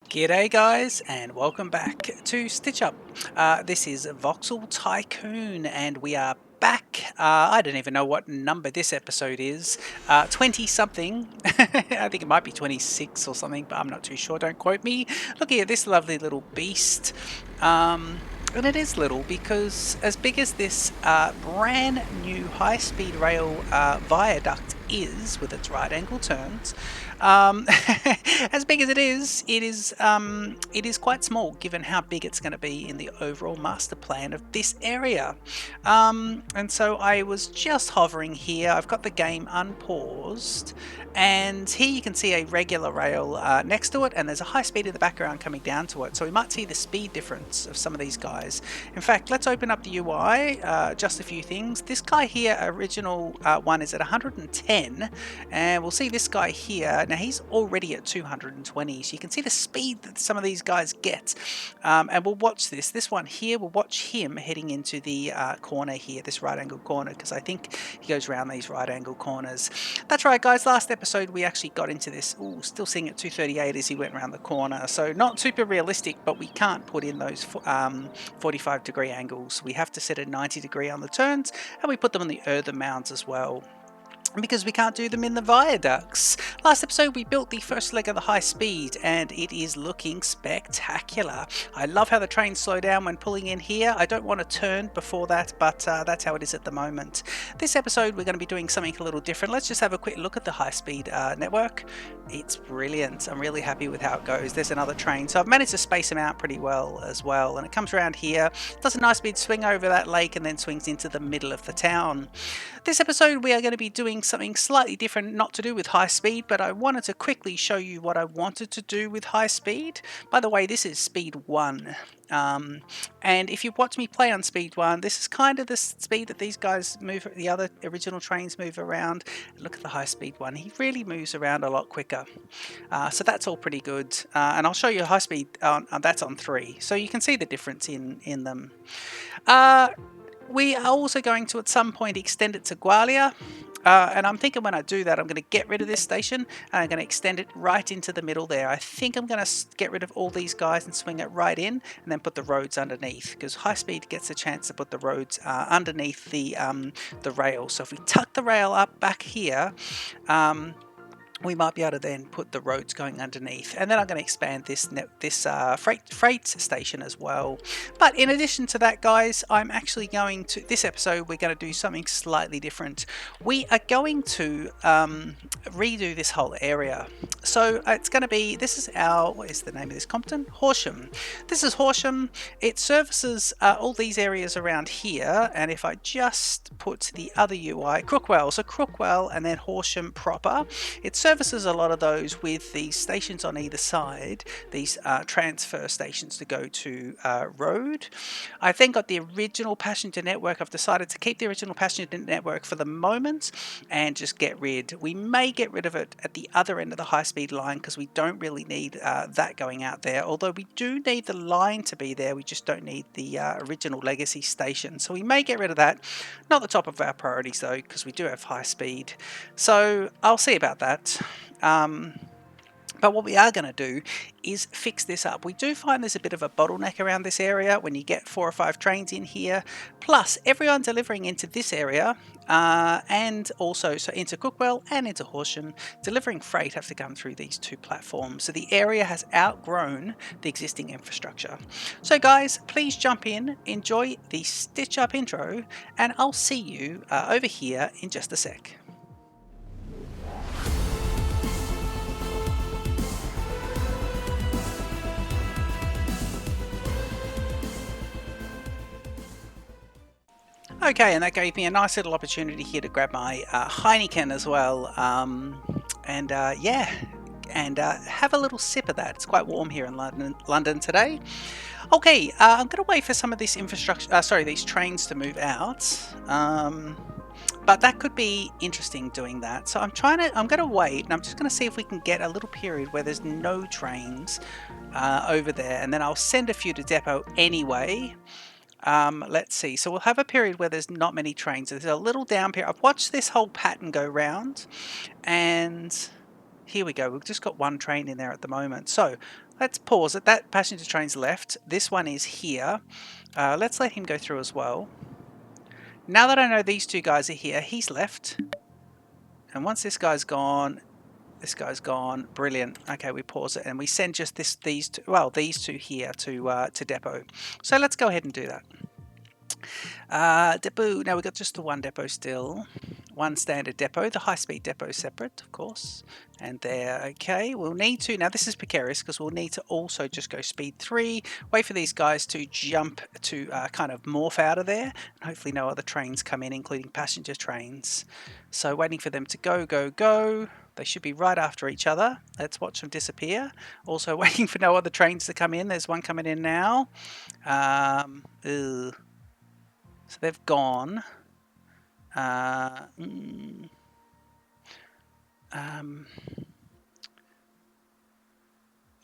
G'day guys and welcome back to Stitch Up. This is Voxel Tycoon and we are back. I don't even know what number this episode is. 20 something. I think it might be 26 or something, but I'm not too sure. Don't quote me. Looking at this lovely little beast. And it is little because as big as this brand new high-speed rail viaduct is with its right angle turns, as big as it is quite small given how big it's going to be in the overall master plan of this area. And so I was just hovering here. I've got the game unpaused, and here you can see a regular rail next to it, and there's a high speed in the background coming down to it. So we might see the speed difference of some of these guys. In fact, let's open up the UI. Just a few things. This guy here, original one, is at 110, and we'll see this guy here. Now he's already at 220, so you can see the speed that some of these guys get. And we'll watch this. This one here, we'll watch him heading into the corner here, this right angle corner, because I think he goes around these right angle corners. That's right, guys. Last episode we actually got into this. Ooh, still seeing at 238 as he went around the corner. So not super realistic, but we can't put in those 45-degree angles. We have to set a 90-degree on the turns, and we put them on the earthen mounds as well, because we can't do them in the viaducts. Last episode we built the first leg of the high speed and it is looking spectacular. I love how the trains slow down when pulling in here. I don't want to turn before that, but that's how it is at the moment. This episode we're going to be doing something a little different. Let's just have a quick look at the high speed network. It's brilliant. I'm really happy with how it goes. There's another train, so I've managed to space them out pretty well as well, and it comes around here, does a nice big swing over that lake, and then swings into the middle of the town. This episode we are going to be doing something slightly different, not to do with high speed, but I wanted to quickly show you what I wanted to do with high speed. By the way, this is speed 1. And if you watch me play on speed 1, this is kind of the speed that these guys move, the other original trains move around. Look at the high speed one, he really moves around a lot quicker. So that's all pretty good. And I'll show you high speed, that's on 3. So you can see the difference in them. We are also going to at some point extend it to Gwalia. And I'm thinking when I do that, I'm going to get rid of this station and I'm going to extend it right into the middle there. I think I'm going to get rid of all these guys and swing it right in and then put the roads underneath, because high speed gets a chance to put the roads underneath the rail. So if we tuck the rail up back here, we might be able to then put the roads going underneath, and then I'm going to expand this freight station as well. But in addition to that, guys, I'm actually going to, this episode we're going to do something slightly different. We are going to redo this whole area. So it's going to be, this is our, what is the name of this Compton? Horsham. This is Horsham. It services all these areas around here, and if I just put the other UI, Crookwell, so Crookwell and then Horsham proper, it services a lot of those with these stations on either side, these transfer stations to go to road. I've then got the original passenger network. I've decided to keep the original passenger network for the moment and just get rid. We may get rid of it at the other end of the high-speed line because we don't really need that going out there, although we do need the line to be there. We just don't need the original legacy station, so we may get rid of that. Not the top of our priorities though, because we do have high speed, so I'll see about that. But what we are going to do is fix this up. We do find there's a bit of a bottleneck around this area when you get 4 or 5 trains in here, plus everyone delivering into this area, and also so into Crookwell and into Horsham, delivering freight have to come through these 2 platforms. So the area has outgrown the existing infrastructure. So guys, please jump in, enjoy the Stitch Up intro, and I'll see you over here in just a sec. Okay, and that gave me a nice little opportunity here to grab my Heineken as well, yeah, and have a little sip of that. It's quite warm here in London today. Okay, I'm going to wait for some of this infrastructure, these trains to move out, but that could be interesting doing that. So I'm going to wait, and I'm just going to see if we can get a little period where there's no trains over there, and then I'll send a few to depot anyway. Let's see, so we'll have a period where there's not many trains. There's a little down period. I've watched this whole pattern go round, and here we go. We've just got one train in there at the moment. So let's pause it. That passenger train's left. This one is here. Let's let him go through as well. Now that I know these two guys are here, he's left. And once this guy's gone, this guy's gone. Brilliant. Okay, we pause it and we send just these two here to depot. So let's go ahead and do that. Depot. Now we've got just the one depot still. One standard depot. The high-speed depot is separate, of course. And there. Okay, we'll need to. Now this is precarious because we'll need to also just go speed 3. Wait for these guys to jump to kind of morph out of there. And hopefully no other trains come in, including passenger trains. So waiting for them to go, go, go. They should be right after each other. Let's watch them disappear. Also waiting for no other trains to come in. There's one coming in now. So they've gone.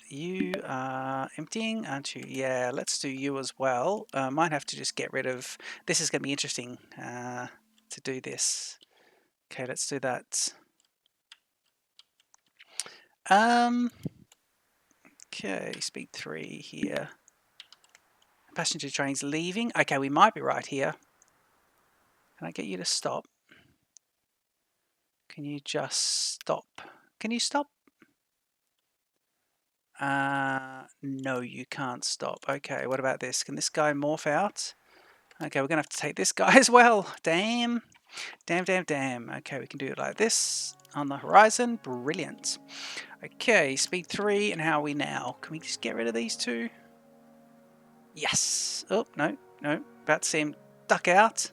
You are emptying, aren't you? Yeah, let's do you as well. Might have to just get rid of... This is going to be interesting to do this. Okay, let's do that. Okay, speed 3 here. Passenger train's leaving. Okay, we might be right here. Can I get you to stop? Can you just stop? Can you stop? No, you can't stop. Okay, what about this? Can this guy morph out? Okay, we're going to have to take this guy as well. Damn. Damn, damn, damn. Okay, we can do it like this on the horizon. Brilliant. Okay, speed 3, and how are we now? Can we just get rid of these two? Yes. Oh, no, no. About to see him duck out.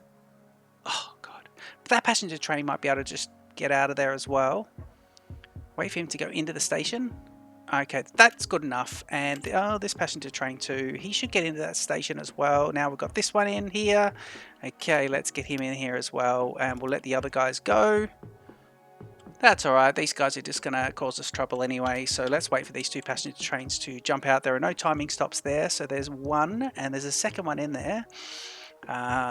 Oh, God. But that passenger train might be able to just get out of there as well. Wait for him to go into the station. Okay, that's good enough. And this passenger train too, he should get into that station as well. Now we've got this one in here. Okay, let's get him in here as well, and we'll let the other guys go. That's all right. These guys are just going to cause us trouble anyway, so let's wait for these two passenger trains to jump out. There are no timing stops there, so there's one, and there's a second one in there.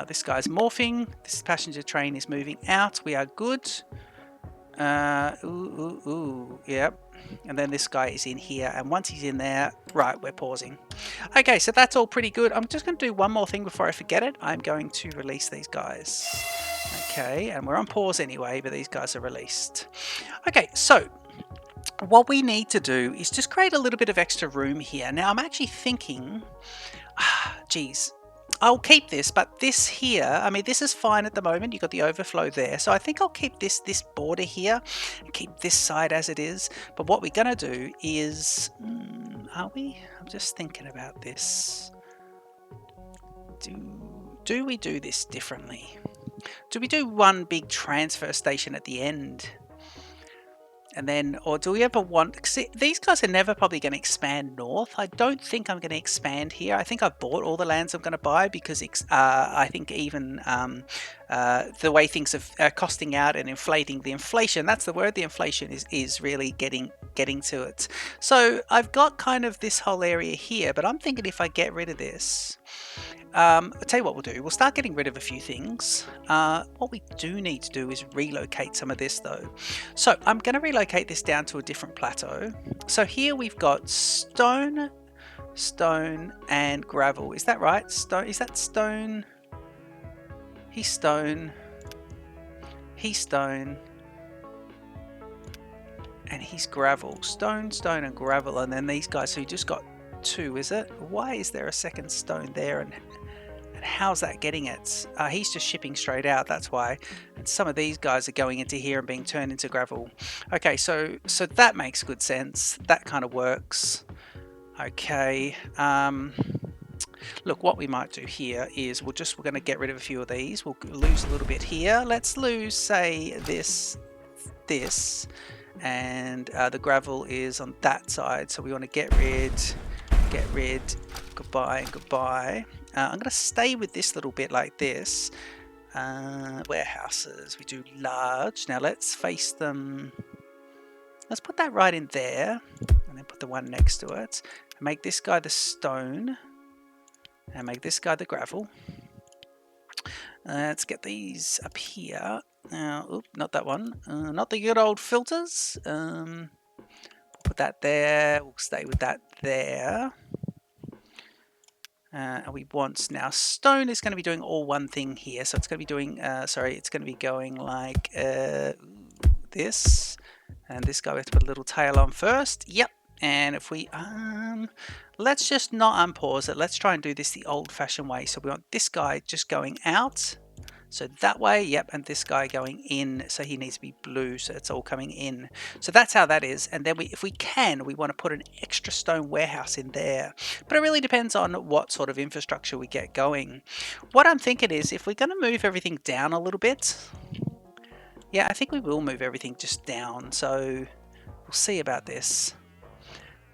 This guy's morphing. This passenger train is moving out. We are good. Yep. And then this guy is in here, and once he's in there, right, we're pausing. Okay, so that's all pretty good. I'm just going to do one more thing before I forget it. I'm going to release these guys. Okay, and we're on pause anyway, but these guys are released. Okay, so what we need to do is just create a little bit of extra room here. Now, I'm actually thinking, geez, I'll keep this, but this here, I mean, this is fine at the moment. You've got the overflow there. So I think I'll keep this border here and keep this side as it is. But what we're going to do is, are we? I'm just thinking about this. Do we do this differently? Do we do one big transfer station at the end? And then, or do we ever want... See, these guys are never probably going to expand north. I don't think I'm going to expand here. I think I've bought all the lands I'm going to buy because I think even the way things are costing out and inflating, the inflation, that's the word, the inflation is really getting to it. So I've got kind of this whole area here, but I'm thinking if I get rid of this... I'll tell you what we'll do. We'll start getting rid of a few things. What we do need to do is relocate some of this though. So I'm going to relocate this down to a different plateau. So here we've got stone, and gravel. Is that right? Stone. Is that stone? He's stone. He's stone. And he's gravel. Stone, and gravel. And then these guys who just got 2, is it? Why is there a second stone there, and how's that getting it? He's just shipping straight out, that's why. And some of these guys are going into here and being turned into gravel. Okay, so that makes good sense. That kind of works. Okay. Look, what we might do here is we're going to get rid of a few of these. We'll lose a little bit here. Let's lose, say, this, and the gravel is on that side. So we want to get rid, goodbye, and goodbye. I'm going to stay with this little bit like this. Warehouses, we do large. Now let's face them. Let's put that right in there, and then put the one next to it. And make this guy the stone, and make this guy the gravel. Let's get these up here. Oop, not that one. Not the good old filters. Put put that there. We'll stay with that there. And we want now stone is going to be doing all one thing here. So it's going to be doing, it's going to be going like this. And this guy, we have to put a little tail on first. Yep. And if we, let's just not unpause it. Let's try and do this the old-fashioned way. So we want this guy just going out. So that way, yep, and this guy going in, so he needs to be blue, so it's all coming in. So that's how that is. And then if we can, we want to put an extra stone warehouse in there. But it really depends on what sort of infrastructure we get going. What I'm thinking is, if we're going to move everything down a little bit, yeah, I think we will move everything just down. So we'll see about this.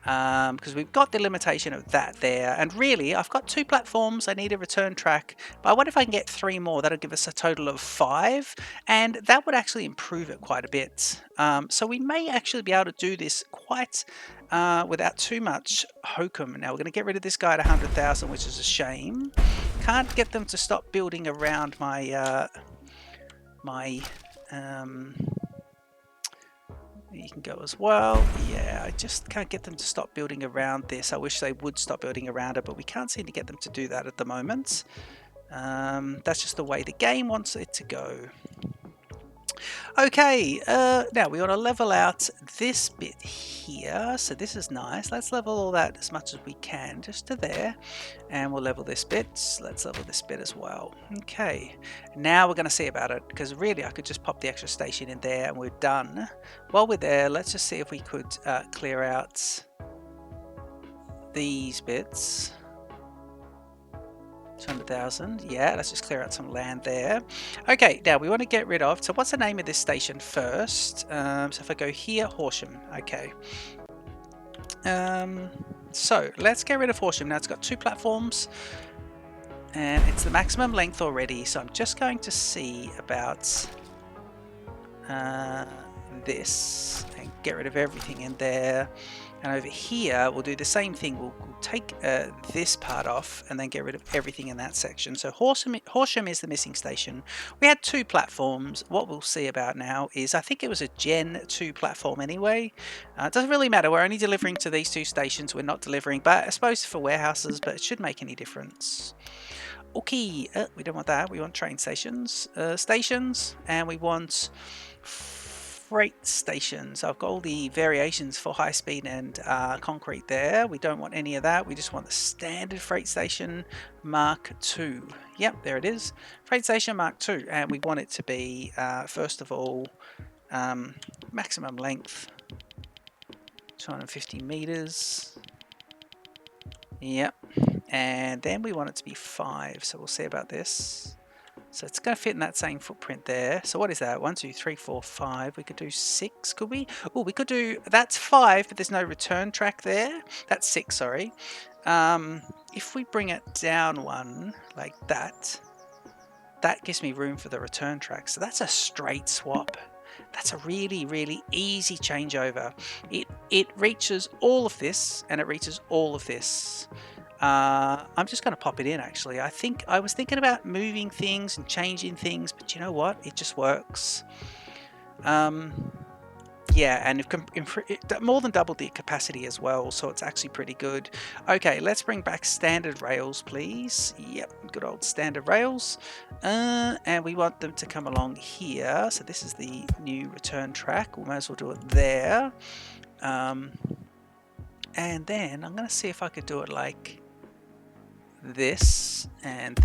Because we've got the limitation of that there, and really I've got 2 platforms. I need a return track, but I wonder if I can get 3 more. That'll give us a total of 5, and that would actually improve it quite a bit. So we may actually be able to do this quite without too much hokum. Now we're going to get rid of this guy at 100,000, which is a shame. Can't get them to stop building around my you can go as well. Yeah, I just can't get them to stop building around this. I wish they would stop building around it, but we can't seem to get them to do that at the moment. That's just the way the game wants it to go. Okay, now we want to level out this bit here. So this is nice. Let's level all that as much as we can, just to there. And we'll level this bit. Let's level this bit as well. Okay, now we're going to see about it, because really I could just pop the extra station in there and we're done. While we're there, let's just see if we could clear out these bits. 200,000. Yeah, let's just clear out some land there. Okay, now we want to get rid of, so what's the name of this station first? So if I go here, Horsham. Okay. So let's get rid of Horsham. Now it's got 2 platforms and it's the maximum length already. So I'm just going to see about this and get rid of everything in there. And over here, we'll do the same thing. We'll take this part off and then get rid of everything in that section. So Horsham is the missing station. We had 2 platforms. What we'll see about now is, I think it was a Gen 2 platform anyway. It doesn't really matter. We're only delivering to these 2 stations. We're not delivering, but I suppose for warehouses, but it should make any difference. Okay, we don't want that. We want train stations, and we want freight stations. I've got all the variations for high speed and concrete there. We don't want any of that. We just want the standard freight station Mark II. Yep, there it is. Freight station Mark II. And we want it to be, first of all, maximum length 250 meters. Yep. And then we want it to be 5. So we'll see about this. So it's going to fit in that same footprint there. So what is that? 1, 2, 3, 4, 5. We could do 6, could we? Oh, we could do, that's 5, but there's no return track there. That's 6, sorry. If we bring it down 1 like that, that gives me room for the return track. So that's a straight swap. That's a really, really easy changeover. It reaches all of this and it reaches all of this. I'm just going to pop it in actually. I was thinking about moving things and changing things, but you know what? It just works. Yeah, and it more than doubled the capacity as well, so it's actually pretty good. Okay, let's bring back standard rails, please. Yep, good old standard rails. And we want them to come along here. So this is the new return track. We might as well do it there. And then I'm going to see if I could do it like this, and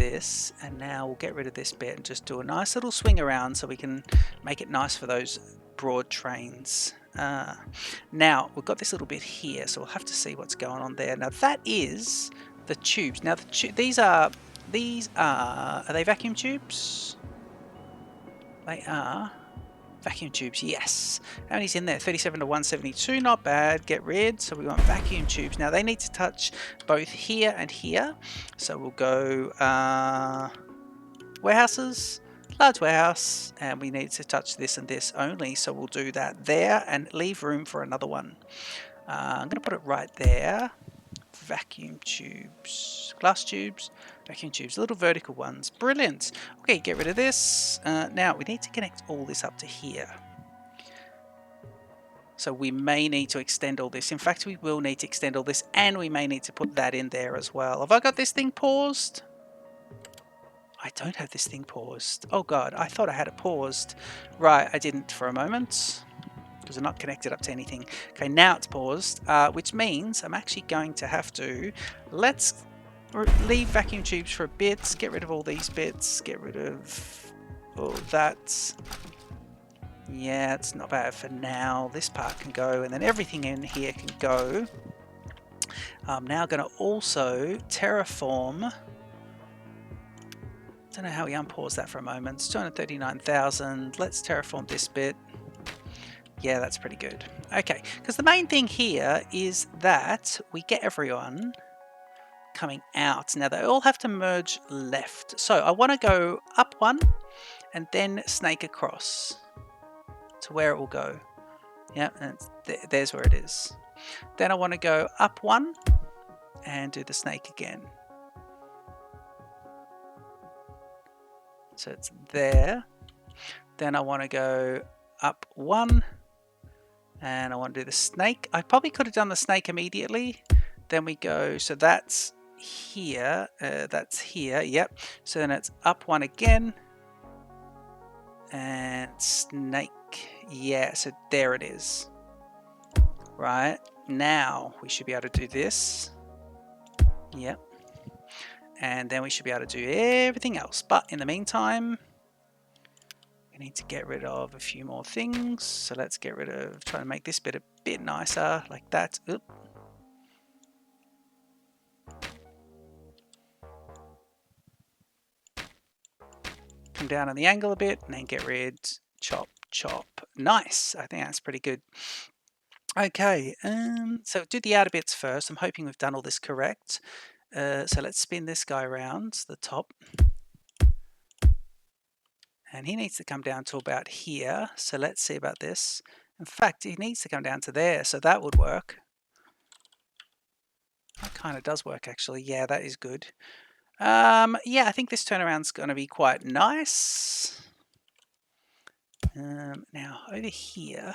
now we'll get rid of this bit and just do a nice little swing around so we can make it nice for those broad trains. Now we've got this little bit here, so we'll have to see what's going on there. Now that is the tubes. Now these are they vacuum tubes? They are vacuum tubes, yes. How many's in there? 37 to 172, not bad. Get rid. So we want vacuum tubes. Now they need to touch both here and here. So we'll go warehouses, large warehouse, and we need to touch this and this only. So we'll do that there and leave room for another one. I'm going to put it right there. Vacuum tubes, glass tubes, vacuum tubes, little vertical ones. Brilliant. Okay, get rid of this. Now we need to connect all this up to here. So we may need to extend all this. In fact, we will need to extend all this, and we may need to put that in there as well. Have I got this thing paused? I don't have this thing paused. Oh god, I thought I had it paused. Right, I didn't for a moment, because I'm not connected up to anything. Okay, now it's paused, which means I'm actually going to have to... Let's leave vacuum tubes for a bit, get rid of all these bits, get rid of all that. Yeah, it's not bad for now. This part can go, and then everything in here can go. I'm now going to also terraform... Don't know how we unpause that for a moment. It's 239,000. Let's terraform this bit. Yeah, that's pretty good. Okay, because the main thing here is that we get everyone coming out. Now, they all have to merge left. So I want to go up one and then snake across to where it will go. Yeah, and there's where it is. Then I want to go up one and do the snake again. So it's there. Then I want to go up one and I want to do the snake. I probably could have done the snake immediately. Then we go, so that's here, yep. So then it's up one again and snake. Yeah, so there it is. Right, now we should be able to do this. Yep. And then we should be able to do everything else. But in the meantime, we need to get rid of a few more things. So let's get rid of, try to make this bit a bit nicer, like that. Oop. Come down on the angle a bit and then get rid, chop, chop. Nice. I think that's pretty good. Okay, so do the outer bits first. I'm hoping we've done all this correct. So let's spin this guy around the top. And he needs to come down to about here. So let's see about this. In fact, he needs to come down to there. So that would work. That kind of does work, actually. Yeah, that is good. Yeah, I think this turnaround's going to be quite nice. Now, over here.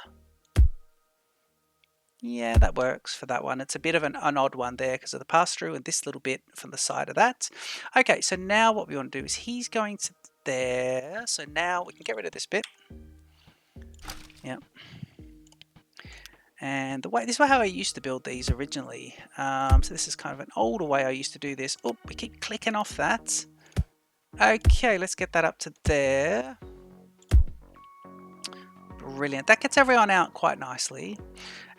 Yeah, that works for that one. It's a bit of an odd one there because of the pass-through and this little bit from the side of that. Okay, so now what we want to do is he's going to there. So now we can get rid of this bit. Yep. And the way, this is how I used to build these originally. So this is kind of an older way I used to do this. Oh, we keep clicking off that. Okay, let's get that up to there. Brilliant. That gets everyone out quite nicely.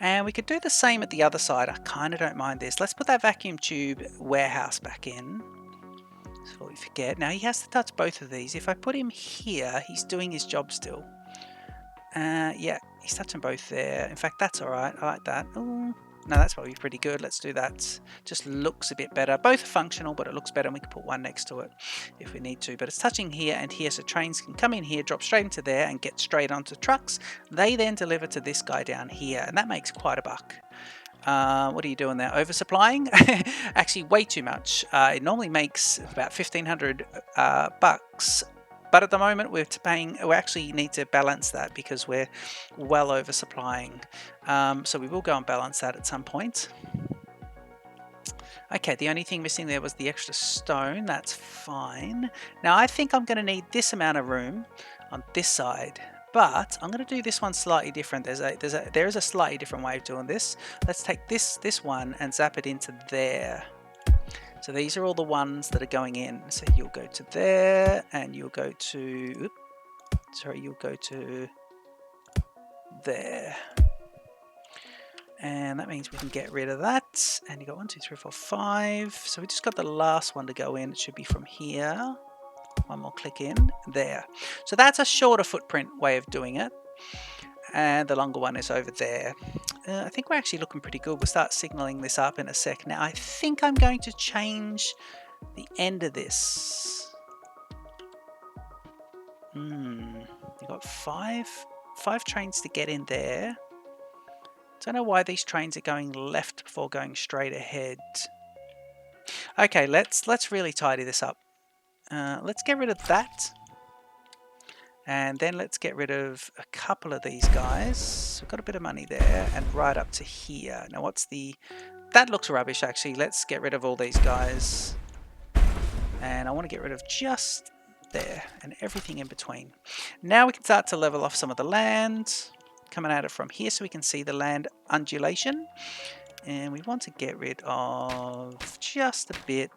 And we could do the same at the other side. I kind of don't mind this. Let's put that vacuum tube warehouse back in. Before we forget. Now he has to touch both of these. If I put him here, he's doing his job still. Yeah, he's touching both there. In fact, that's all right. I like that. Ooh, no, that's probably pretty good. Let's do that. Just looks a bit better. Both are functional, but it looks better, and we can put one next to it if we need to. But it's touching here and here, so trains can come in here, drop straight into there, and get straight onto trucks. They then deliver to this guy down here, and that makes quite a buck. What are you doing there? Oversupplying? Actually, way too much. It normally makes about 1,500 bucks. But at the moment, we actually need to balance that because we're well oversupplying. So we will go and balance that at some point. Okay, the only thing missing there was the extra stone. That's fine. Now, I think I'm going to need this amount of room on this side. But I'm going to do this one slightly different. There is a slightly different way of doing this. Let's take this one and zap it into there. So these are all the ones that are going in. So you'll go to there, and you'll go to, you'll go to there. And that means we can get rid of that. And you got 1, 2, 3, 4, 5. So we just got the last one to go in. It should be from here. One more click in, there. So that's a shorter footprint way of doing it. And the longer one is over there. I think we're actually looking pretty good. We'll start signaling this up in a sec. Now, I think I'm going to change the end of this. You've got five trains to get in there. Don't know why these trains are going left before going straight ahead. Okay, let's really tidy this up. Let's get rid of that. And then let's get rid of a couple of these guys. We've got a bit of money there, and right up to here. Now what's the... That looks rubbish actually. Let's get rid of all these guys. And I want to get rid of just there and everything in between. Now we can start to level off some of the land. Coming at it from here so we can see the land undulation. And we want to get rid of just a bit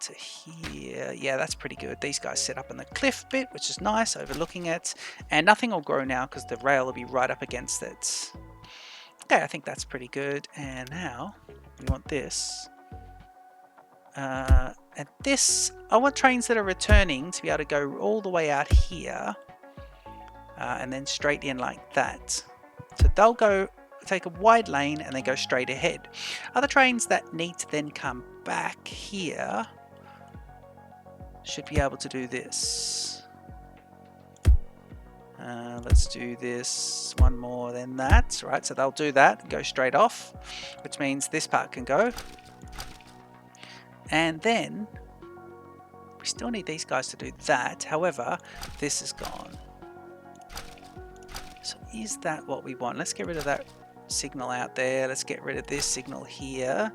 to here. Yeah, that's pretty good. These guys set up in the cliff bit, which is nice, overlooking it. And nothing will grow now because the rail will be right up against it. Okay, I think that's pretty good. And now we want this. And this, I want trains that are returning to be able to go all the way out here. And then straight in like that. So they'll go take a wide lane and then go straight ahead. Other trains that need to then come back here should be able to do this. Let's do this one more than that, right? So they'll do that, go straight off, which means this part can go. And then we still need these guys to do that. However, this is gone. So is that what we want? Let's get rid of that signal out there. Let's get rid of this signal here.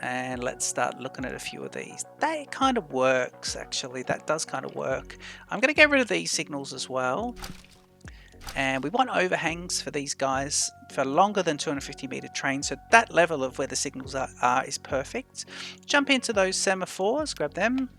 And let's start looking at a few of these. That kind of works, actually. That does kind of work. I'm going to get rid of these signals as well. And we want overhangs for these guys for longer than 250 meter trains. So that level of where the signals are is perfect. Jump into those semaphores, grab them.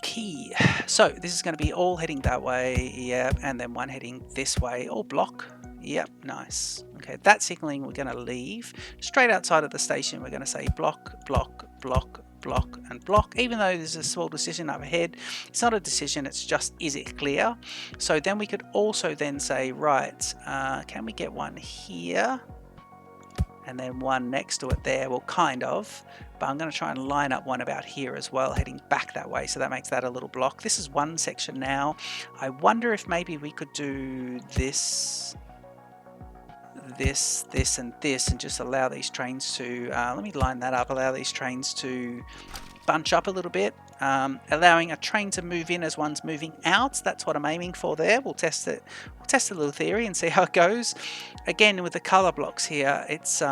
Key. So this is going to be all heading that way. Yep. And then one heading this way. All block. Yep, nice. Okay, that signaling we're going to leave. Straight outside of the station, we're going to say block, block, block, block, and block. Even though there's a small decision up ahead, it's not a decision, it's just, is it clear? So then we could also then say, right, can we get one here? And then one next to it there, well, kind of. But I'm going to try and line up one about here as well, heading back that way. So that makes that a little block. This is one section now. I wonder if maybe we could do this, this, and this, and just allow these trains to, let me line that up, allow these trains to bunch up a little bit, allowing a train to move in as one's moving out. That's what I'm aiming for there. We'll test it. We'll test a little theory and see how it goes. Again, with the color blocks here, it's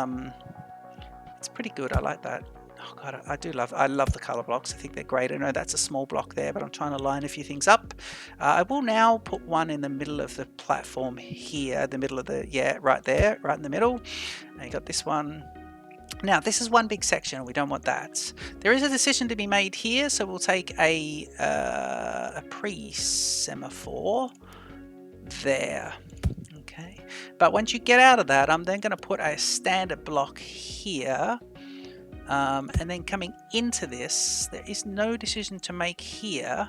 pretty good. I like that. Oh god, I love the color blocks. I think they're great. I know that's a small block there, but I'm trying to line a few things up. I will now put one in the middle of the platform here, the middle of the, yeah, right there, right in the middle. And you got this one. Now, this is one big section. We don't want that. There is a decision to be made here, so we'll take a pre-semaphore there. Okay, but once you get out of that, I'm then going to put a standard block here. And then coming into this, there is no decision to make here.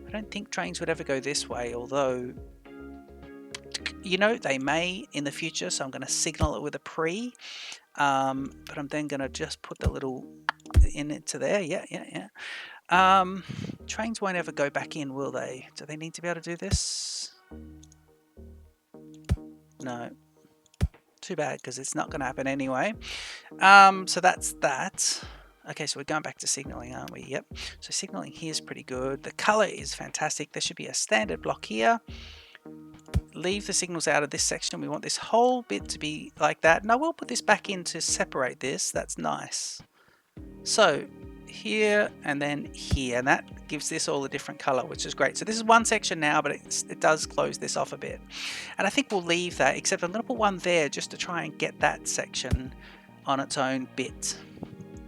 I don't think trains would ever go this way, although, you know, they may in the future, so I'm going to signal it with a pre. But I'm then going to just put the little into there. Yeah. Trains won't ever go back in, will they? Do they need to be able to do this? No. Too bad, because it's not going to happen anyway. So that's that. Okay, so we're going back to signaling, aren't we? Yep. So signaling here is pretty good. The color is fantastic. There should be a standard block here. Leave the signals out of this section. We want this whole bit to be like that. And I will put this back in to separate this. That's nice. So here and then here, and that gives this all a different color, which is great. So this is one section now, but it does close this off a bit. And I think we'll leave that, except I'm going to put one there just to try and get that section on its own bit,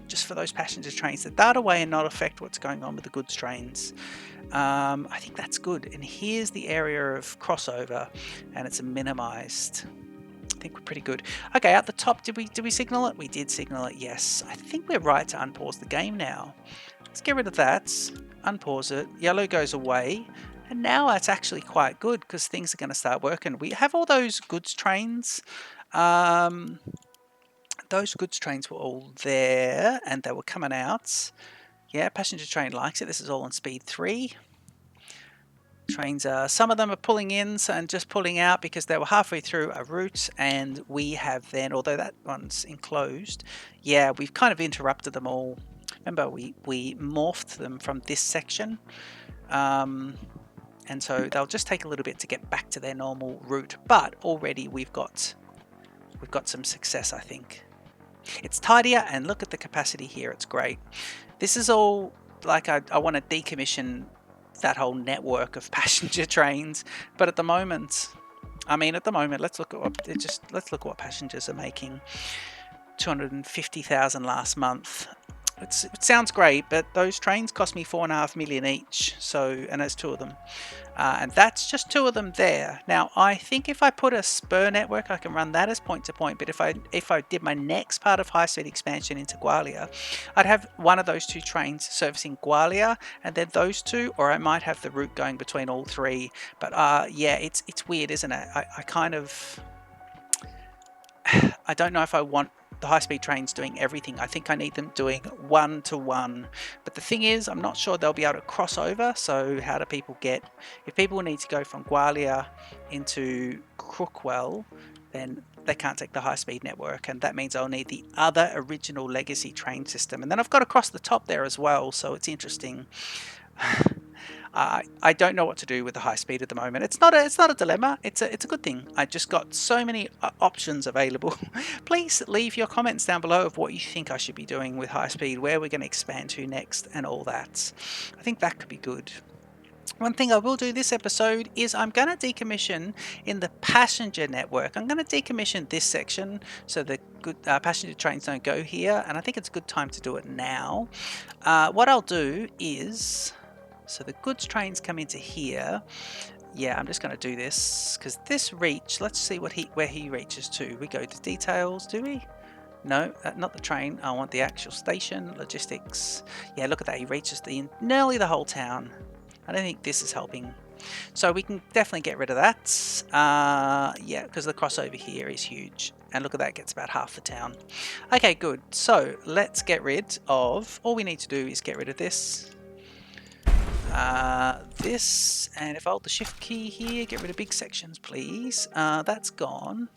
just for those passenger trains that dart away and not affect what's going on with the goods trains. I think that's good. And here's the area of crossover, and it's minimized. I think we're pretty good. Okay, at the top, did we signal it? We did signal it, yes. I think we're right to unpause the game now. Let's get rid of that, unpause it. Yellow goes away, and now that's actually quite good because things are going to start working. We have all those goods trains. Those goods trains were all there, and they were coming out. Yeah, passenger train likes it. This is all on speed 3. Trains some of them are pulling in and just pulling out because they were halfway through a route, and we have then, although that one's enclosed, yeah, we've kind of interrupted them all. Remember, we morphed them from this section, and so they'll just take a little bit to get back to their normal route. But already we've got some success, I think. It's tidier, and look at the capacity here. It's great. This is all like I want to decommission that whole network of passenger trains, but at the moment, let's look at what passengers are making. 250,000 last month. It sounds great, but those trains cost me 4.5 million each. So, and there's 2 of them, and that's just 2 of them there. Now, I think if I put a spur network, I can run that as point to point. But if I did my next part of high speed expansion into Gwalia, I'd have one of those 2 trains servicing Gwalia, and then those 2, or I might have the route going between all 3. But yeah, it's weird, isn't it? I kind of I don't know if I want the high-speed trains doing everything. I think I need them doing 1-to-1. But the thing is, I'm not sure they'll be able to cross over. So how do people get... If people need to go from Gwalia into Crookwell, then they can't take the high-speed network. And that means I'll need the other original legacy train system. And then I've got to cross the top there as well. So it's interesting. I don't know what to do with the high speed at the moment. It's not a dilemma. It's a good thing. I just got so many options available. Please leave your comments down below of what you think I should be doing with high speed, where we're going to expand to next, and all that. I think that could be good. One thing I will do this episode is I'm going to decommission in the passenger network. I'm going to decommission this section so the good passenger trains don't go here, and I think it's a good time to do it now. What I'll do is... So the goods trains come into here. Yeah, I'm just going to do this because this reach, let's see where he reaches to. We go to details, do we? No, not the train. I want the actual station, logistics. Yeah, look at that. He reaches nearly the whole town. I don't think this is helping. So we can definitely get rid of that. Yeah, because the crossover here is huge. And look at that, gets about half the town. Okay, good. So let's get rid of, all we need to do is get rid of this. This, and if I hold the shift key here, get rid of big sections, please. That's gone.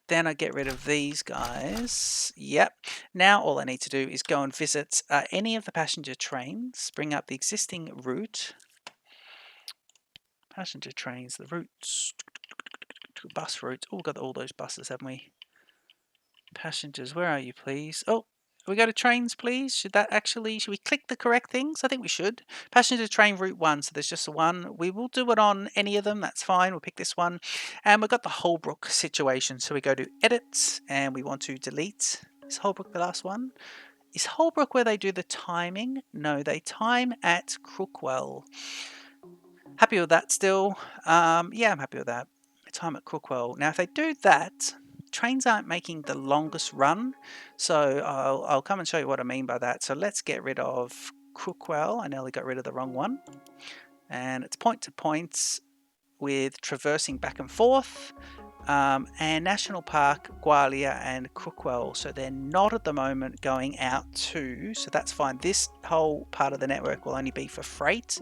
Then I get rid of these guys. Yep. Now all I need to do is go and visit any of the passenger trains, bring up the existing route. Passenger trains, the routes, bus routes. Oh, we've got all those buses, haven't we? Passengers, where are you, please? Oh, we go to trains, please. Should we click the correct things? I think we should. Passenger train route 1, so there's just the one. We will do it on any of them, that's fine. We'll pick this one. And we've got the Holbrook situation. So we go to edit and we want to delete. Is Holbrook the last one? Is Holbrook where they do the timing? No, they time at Crookwell. Happy with that still? Yeah, I'm happy with that. Time at Crookwell. Now, if they do that, trains aren't making the longest run, so I'll come and show you what I mean by that. So let's get rid of Crookwell. I nearly got rid of the wrong one. And it's point to points with traversing back and forth. And National Park, Gwalia and Crookwell. So they're not at the moment going out to, so that's fine. This whole part of the network will only be for freight.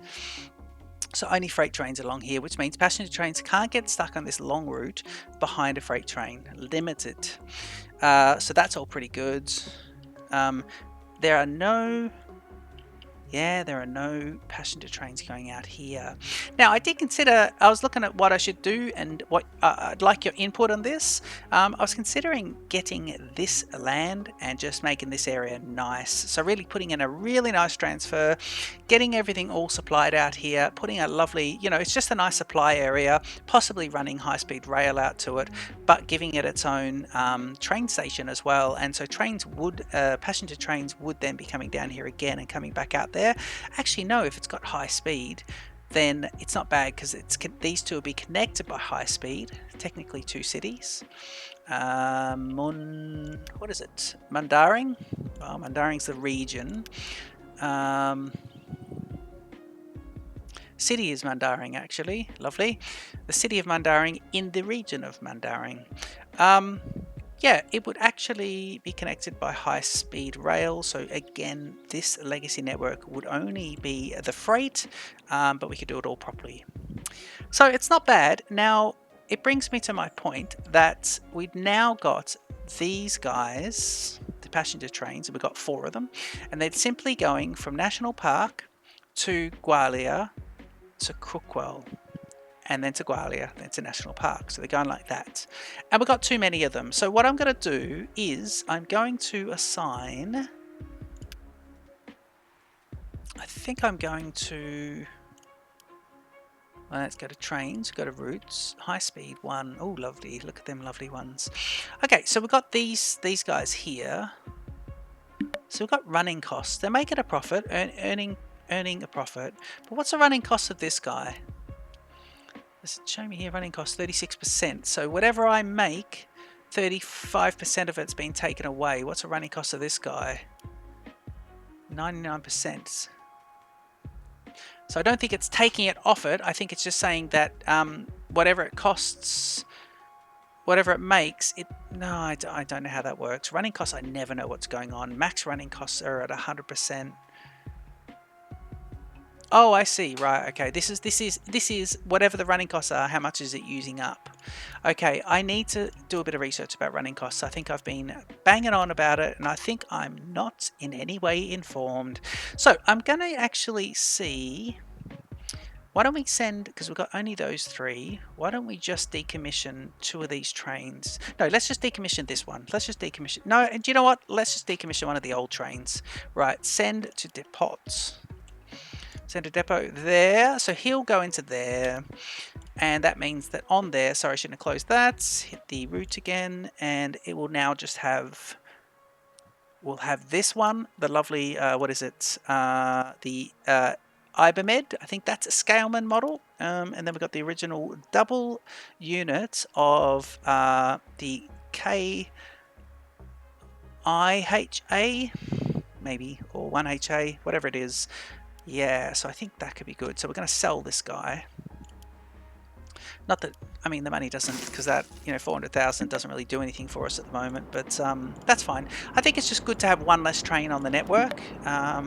So only freight trains along here, which means passenger trains can't get stuck on this long route behind a freight train. Limited. So that's all pretty good. There are no passenger trains going out here. Now, I did consider, I was looking at what I should do and what I'd like your input on this. I was considering getting this land and just making this area nice. So really putting in a really nice transfer, getting everything all supplied out here, putting a lovely, it's just a nice supply area, possibly running high-speed rail out to it, but giving it its own train station as well. And so passenger trains would then be coming down here again and coming back out there. Actually, no, if it's got high speed, then it's not bad because these two will be connected by high speed. Technically 2 cities. What is it? Mundaring? Oh, Mundaring's the region. City is Mundaring, actually. Lovely. The city of Mundaring in the region of Mundaring. Yeah, it would actually be connected by high-speed rail. So again, this legacy network would only be the freight, but we could do it all properly. So it's not bad. Now, it brings me to my point that we've now got these guys, the passenger trains, and we've got 4 of them, and they're simply going from National Park to Gwalia to Crookwell, and then to Gwalia, then to National Park. So they're going like that. And we've got too many of them. So what I'm going to do is I'm going to assign... I think I'm going to... Well, let's go to trains, go to routes, high speed one. Oh, lovely. Look at them lovely ones. Okay, so we've got these guys here. So we've got running costs. They're making a profit, earning a profit. But what's the running cost of this guy? Does it show me here running cost 36%? So whatever I make, 35% of it's been taken away. What's the running cost of this guy? 99%. So I don't think it's taking it off it. I think it's just saying that whatever it costs, whatever it makes, it... No, I don't know how that works. Running costs, I never know what's going on. Max running costs are at 100%. Oh, I see. Right. Okay. This is whatever the running costs are. How much is it using up? Okay. I need to do a bit of research about running costs. I think I've been banging on about it, and I think I'm not in any way informed. So I'm going to actually see. Why don't we send? Because we've got only those 3. Why don't we just decommission 2 of these trains? No, let's just decommission this one. Let's just decommission. No, and do you know what? Let's just decommission one of the old trains. Right. Send to depots. Send a depot there, so he'll go into there, and that means that on there, sorry, I shouldn't have closed that, hit the route again, and it will now just have, we'll have this one, the lovely, what is it, the Ibermed, I think that's a Scaleman model, and then we've got the original double unit of the KIHA, maybe, or 1HA, whatever it is. Yeah, so I think that could be good. So we're going to sell this guy. Not that, I mean, the money doesn't, because that, 400,000 doesn't really do anything for us at the moment, but that's fine. I think it's just good to have one less train on the network. What are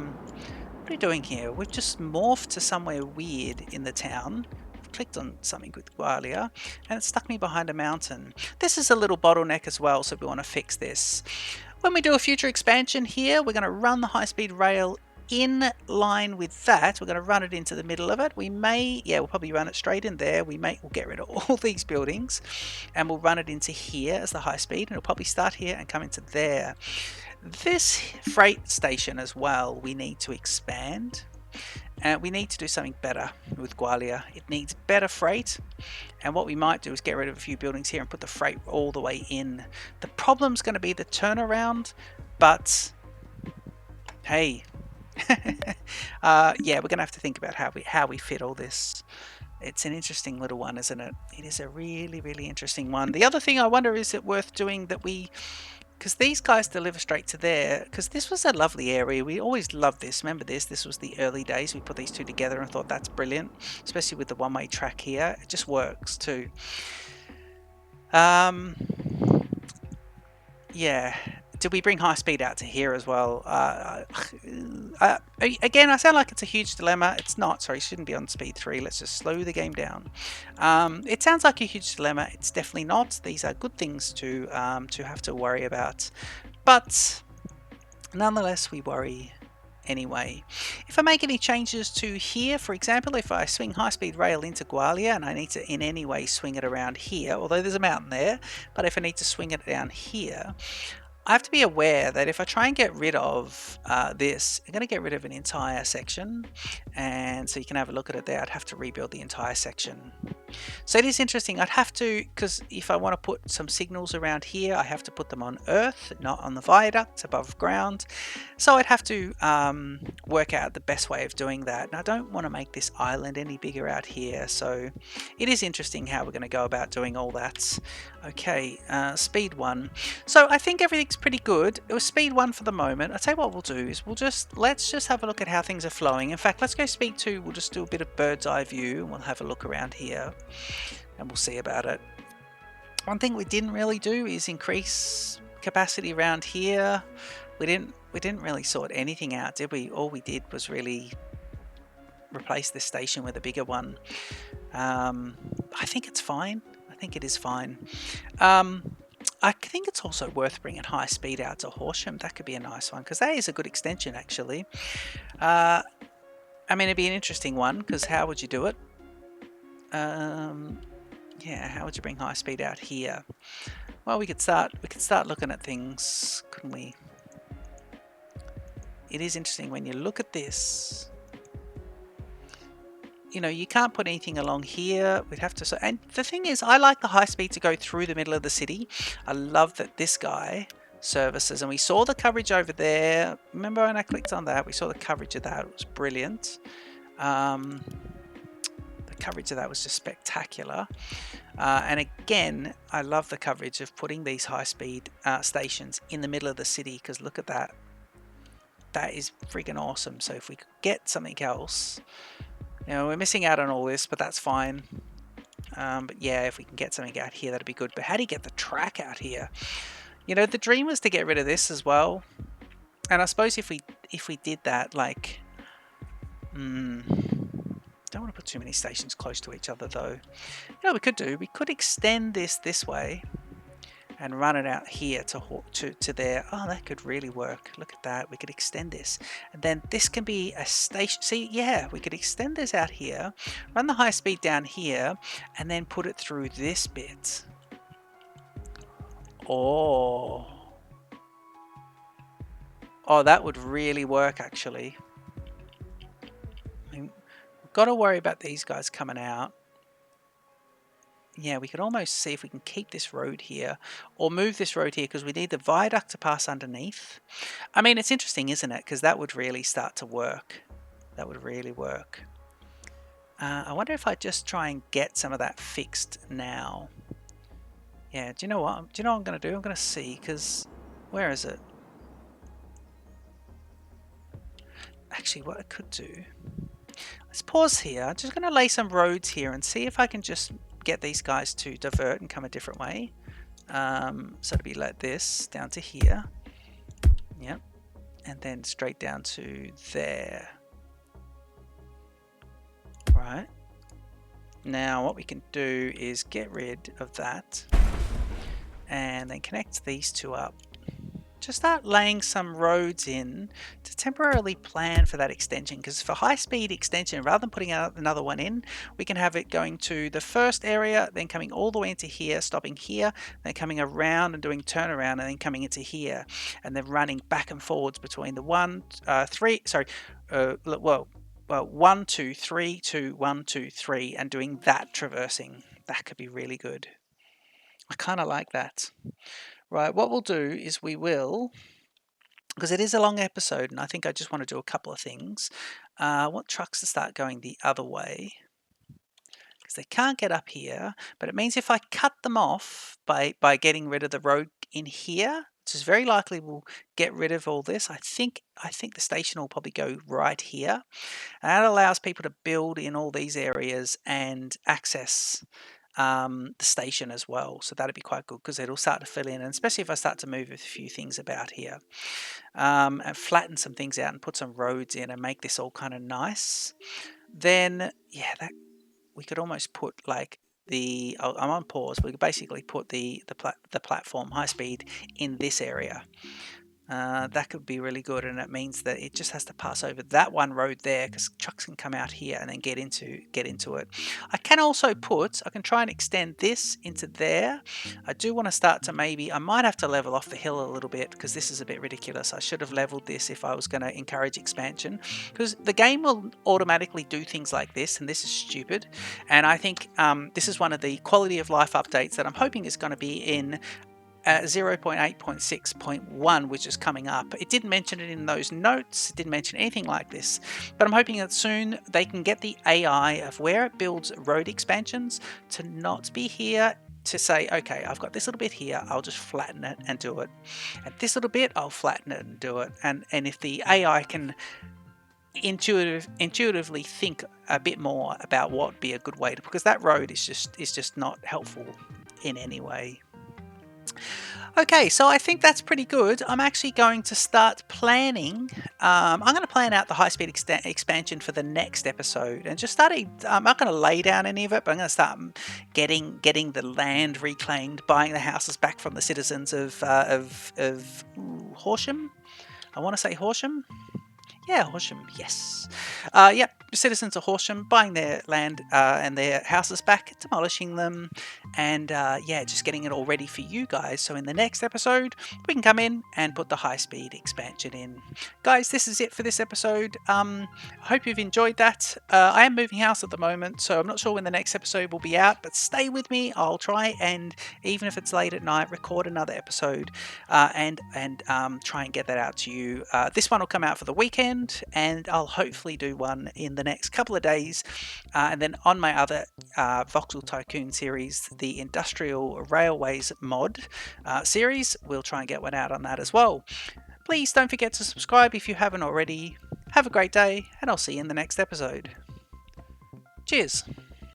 we doing here? We've just morphed to somewhere weird in the town. I've clicked on something with Gwalia, and it stuck me behind a mountain. This is a little bottleneck as well, so we want to fix this. When we do a future expansion here, we're going to run the high-speed rail in line with that. We're going to run it into the middle of it. We may, yeah, we'll probably run it straight in there. We'll get rid of all these buildings, and we'll run it into here as the high speed, and it'll probably start here and come into there. This freight station as well, we need to expand. We need to do something better with Gwalia. It needs better freight, and what we might do is get rid of a few buildings here and put the freight all the way in. The problem's going to be the turnaround, but hey, yeah, we're gonna have to think about how we fit all this. It's an interesting little one, isn't it? It is a really, really interesting one. The other thing I wonder, is it worth doing that because these guys deliver straight to there, because this was a lovely area. We always loved this. Remember this was the early days. We put these 2 together and thought that's brilliant, especially with the one-way track here. It just works too. Yeah. Did we bring high speed out to here as well? Again, I sound like it's a huge dilemma. It's not. Sorry, shouldn't be on speed 3. Let's just slow the game down. It sounds like a huge dilemma. It's definitely not. These are good things to have to worry about. But nonetheless, we worry anyway. If I make any changes to here, for example, if I swing high-speed rail into Gwalia and I need to in any way swing it around here, although there's a mountain there, but if I need to swing it down here, I have to be aware that if I try and get rid of this, I'm going to get rid of an entire section, and so you can have a look at it there. I'd have to rebuild the entire section. So it is interesting. I'd have to, because if I want to put some signals around here, I have to put them on Earth, not on the viaduct above ground. So I'd have to work out the best way of doing that. And I don't want to make this island any bigger out here. So it is interesting how we're going to go about doing all that. Okay, speed 1. So I think everything's pretty good. It was speed 1 for the moment. I'll tell you what we'll do is let's just have a look at how things are flowing. In fact, let's go speed 2. We'll just do a bit of bird's eye view, and we'll have a look around here and we'll see about it. One thing we didn't really do is increase capacity around here. We didn't really sort anything out, did we? All we did was really replace this station with a bigger one. I think it's fine. I think it is fine. I think it's also worth bringing high speed out to Horsham. That could be a nice one, because that is a good extension, actually. I mean, it'd be an interesting one, because how would you do it? Yeah, how would you bring high speed out here? Well, we could start looking at things, couldn't we? It is interesting when you look at this. You know, you can't put anything along here. We'd have to. And the thing is, I like the high speed to go through the middle of the city. I love that this guy services, and we saw the coverage over there. Remember when I clicked on that? We saw the coverage of that. It was brilliant. The coverage of that was just spectacular. And again, I love the coverage of putting these high speed stations in the middle of the city, because look at that. That is freaking awesome. So if we could get something else. You know, we're missing out on all this, but that's fine. But yeah, if we can get something out here, that'd be good. But how do you get the track out here? You know, the dream was to get rid of this as well. And I suppose if we did that, like, don't want to put too many stations close to each other, though. You know, we could extend this way and run it out here to there. Oh, that could really work. Look at that. We could extend this. And then this can be a station. See, yeah, we could extend this out here, run the high speed down here, and then put it through this bit. Oh, that would really work, actually. I mean, we've got to worry about these guys coming out. Yeah, we could almost see if we can keep this road here or move this road here, because we need the viaduct to pass underneath. I mean, it's interesting, isn't it? Because that would really start to work. That would really work. I wonder if I just try and get some of that fixed now. Yeah, do you know what? Do you know what I'm going to do? I'm going to see, because where is it? Actually, what I could do... Let's pause here. I'm just going to lay some roads here and see if I can just get these guys to divert and come a different way. So it'll be like this down to here. Yep. And then straight down to there. Right. Now what we can do is get rid of that and then connect these two up. Just start laying some roads in to temporarily plan for that extension, because for high speed extension, rather than putting out another one in, we can have it going to the first area, then coming all the way into here, stopping here, then coming around and doing turnaround, and then coming into here, and then running back and forwards between the 1, 2, 3, 2, 1, 2, 3, and doing that traversing. That could be really good. I kind of like that. Right, what we'll do is we will, because it is a long episode and I think I just want to do a couple of things. Want trucks to start going the other way, because they can't get up here, but it means if I cut them off by getting rid of the road in here, which is very likely we'll get rid of all this. I think the station will probably go right here, and that allows people to build in all these areas and access the station as well. So that'd be quite good, because it'll start to fill in, and especially if I start to move a few things about here, and flatten some things out and put some roads in and make this all kind of nice, then yeah, that we could almost put like the I'm on pause. We could basically put the platform high speed in this area. That could be really good, and it means that it just has to pass over that one road there, because trucks can come out here and then get into it. I can also I can try and extend this into there. I do want to start to I might have to level off the hill a little bit, because this is a bit ridiculous. I should have leveled this if I was going to encourage expansion, because the game will automatically do things like this, and this is stupid. And I think this is one of the quality of life updates that I'm hoping is going to be in 0.8.6.1, which is coming up. It didn't mention it in those notes. It didn't mention anything like this, but I'm hoping that soon they can get the AI of where it builds road expansions to not be here to say, okay, I've got this little bit here, I'll just flatten it and do it, and this little bit I'll flatten it and do it. And if the AI can intuitively think a bit more about what would be a good way to, because that road is just not helpful in any way. Okay, so I think that's pretty good. I'm actually going to start planning. I'm going to plan out the high-speed expansion for the next episode, and just starting. I'm not going to lay down any of it, but I'm going to start getting the land reclaimed, buying the houses back from the citizens of Horsham. I want to say Horsham. Yeah, Horsham, yes. Yep, citizens of Horsham buying their land and their houses back, demolishing them, and yeah, just getting it all ready for you guys. So in the next episode, we can come in and put the high-speed expansion in. Guys, this is it for this episode. I hope you've enjoyed that. I am moving house at the moment, so I'm not sure when the next episode will be out, but stay with me. I'll try and, even if it's late at night, record another episode and try and get that out to you. This one will come out for the weekend, and I'll hopefully do one in the next couple of days. And then on my other Voxel Tycoon series, the Industrial Railways mod series, we'll try and get one out on that as well. Please don't forget to subscribe if you haven't already. Have a great day, and I'll see you in the next episode. Cheers.